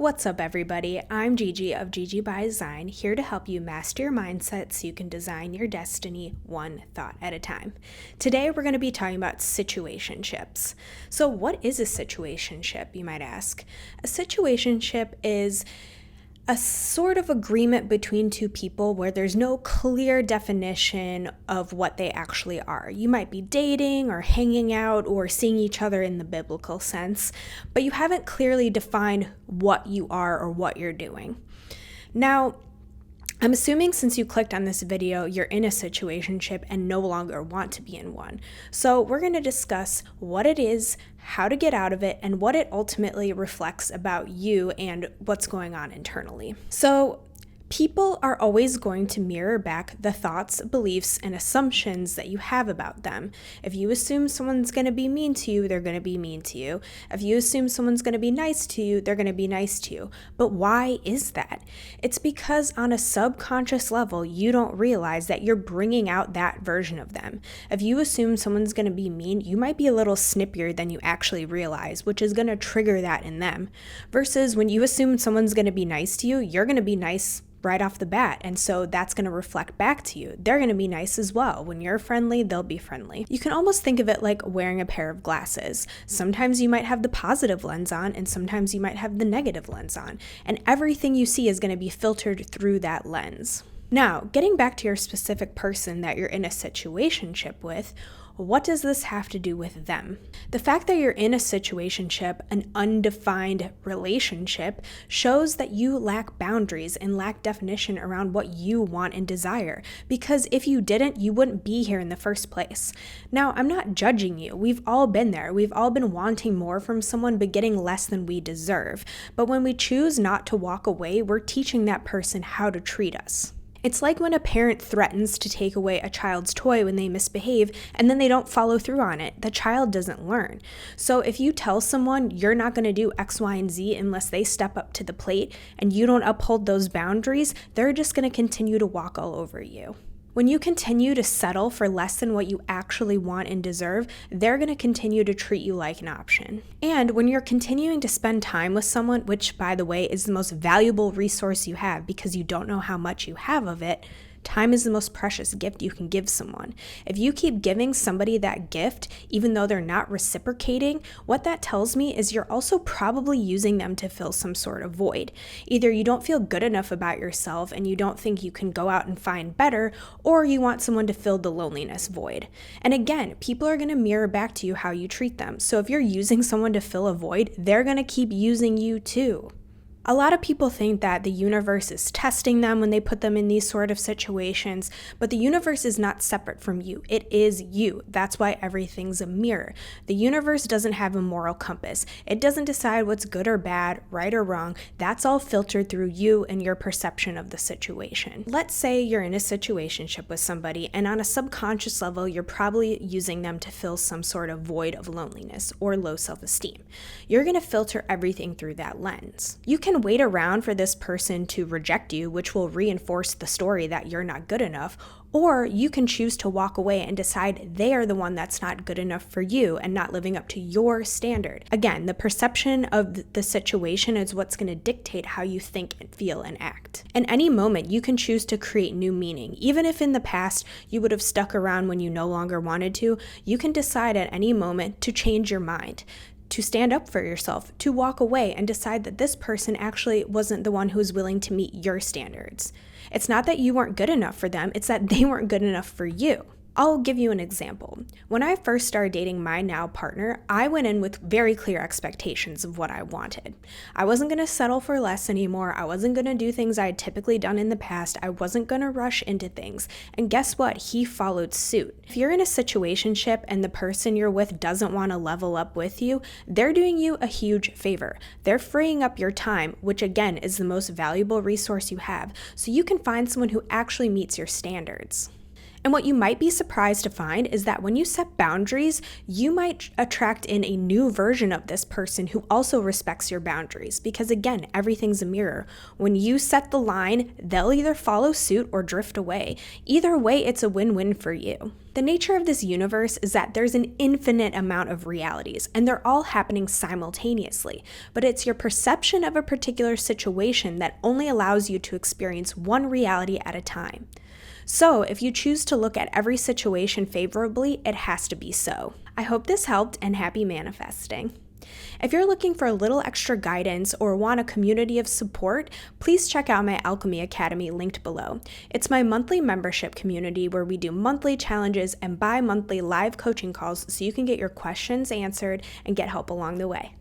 What's up, everybody? I'm Gigi of Gigi by Design, here to help you master your mindset so you can design your destiny one thought at a time. Today, we're going to be talking about situationships. So, what is a situationship, you might ask? A situationship is a sort of agreement between two people where there's no clear definition of what they actually are. You might be dating or hanging out or seeing each other in the biblical sense, but you haven't clearly defined what you are or what you're doing. Now, I'm assuming since you clicked on this video, you're in a situationship and no longer want to be in one. So we're going to discuss what it is, how to get out of it, and what it ultimately reflects about you and what's going on internally. So people are always going to mirror back the thoughts, beliefs, and assumptions that you have about them. If you assume someone's going to be mean to you, they're going to be mean to you. If you assume someone's going to be nice to you, they're going to be nice to you. But why is that? It's because on a subconscious level, you don't realize that you're bringing out that version of them. If you assume someone's going to be mean, you might be a little snippier than you actually realize, which is going to trigger that in them. Versus when you assume someone's going to be nice to you, you're going to be nice right off the bat, and so that's going to reflect back to you. They're going to be nice as well. When you're friendly, they'll be friendly. You can almost think of it like wearing a pair of glasses. Sometimes you might have the positive lens on, and sometimes you might have the negative lens on, and everything you see is going to be filtered through that lens. Now, getting back to your specific person that you're in a situationship with, what does this have to do with them? The fact that you're in a situationship, an undefined relationship, shows that you lack boundaries and lack definition around what you want and desire. Because if you didn't, you wouldn't be here in the first place. Now, I'm not judging you. We've all been there. We've all been wanting more from someone but getting less than we deserve. But when we choose not to walk away, we're teaching that person how to treat us. It's like when a parent threatens to take away a child's toy when they misbehave and then they don't follow through on it. The child doesn't learn. So if you tell someone you're not going to do X, Y, and Z unless they step up to the plate and you don't uphold those boundaries, they're just going to continue to walk all over you. When you continue to settle for less than what you actually want and deserve, they're going to continue to treat you like an option. And when you're continuing to spend time with someone, which, by the way, is the most valuable resource you have because you don't know how much you have of it, time is the most precious gift you can give someone. If you keep giving somebody that gift, even though they're not reciprocating, what that tells me is you're also probably using them to fill some sort of void. Either you don't feel good enough about yourself and you don't think you can go out and find better, or you want someone to fill the loneliness void. And again, people are going to mirror back to you how you treat them. So if you're using someone to fill a void, they're going to keep using you too. A lot of people think that the universe is testing them when they put them in these sort of situations, but the universe is not separate from you. It is you. That's why everything's a mirror. The universe doesn't have a moral compass. It doesn't decide what's good or bad, right or wrong. That's all filtered through you and your perception of the situation. Let's say you're in a situationship with somebody, and on a subconscious level, you're probably using them to fill some sort of void of loneliness or low self-esteem. You're going to filter everything through that lens. You can wait around for this person to reject you, which will reinforce the story that you're not good enough, or you can choose to walk away and decide they are the one that's not good enough for you and not living up to your standard. Again, the perception of the situation is what's going to dictate how you think and feel and act. In any moment, you can choose to create new meaning. Even if in the past you would have stuck around when you no longer wanted to, you can decide at any moment to change your mind, to stand up for yourself, to walk away and decide that this person actually wasn't the one who was willing to meet your standards. It's not that you weren't good enough for them, it's that they weren't good enough for you. I'll give you an example. When I first started dating my now partner, I went in with very clear expectations of what I wanted. I wasn't going to settle for less anymore. I wasn't going to do things I had typically done in the past. I wasn't going to rush into things. And guess what? He followed suit. If you're in a situationship and the person you're with doesn't want to level up with you, they're doing you a huge favor. They're freeing up your time, which again is the most valuable resource you have, so you can find someone who actually meets your standards. And what you might be surprised to find is that when you set boundaries, you might attract in a new version of this person who also respects your boundaries. Because again, everything's a mirror. When you set the line, they'll either follow suit or drift away. Either way, it's a win-win for you. The nature of this universe is that there's an infinite amount of realities, and they're all happening simultaneously. But it's your perception of a particular situation that only allows you to experience one reality at a time. So, if you choose to look at every situation favorably, it has to be so. I hope this helped, and happy manifesting. If you're looking for a little extra guidance or want a community of support, please check out my Alchemy Academy linked below. It's my monthly membership community where we do monthly challenges and bi-monthly live coaching calls so you can get your questions answered and get help along the way.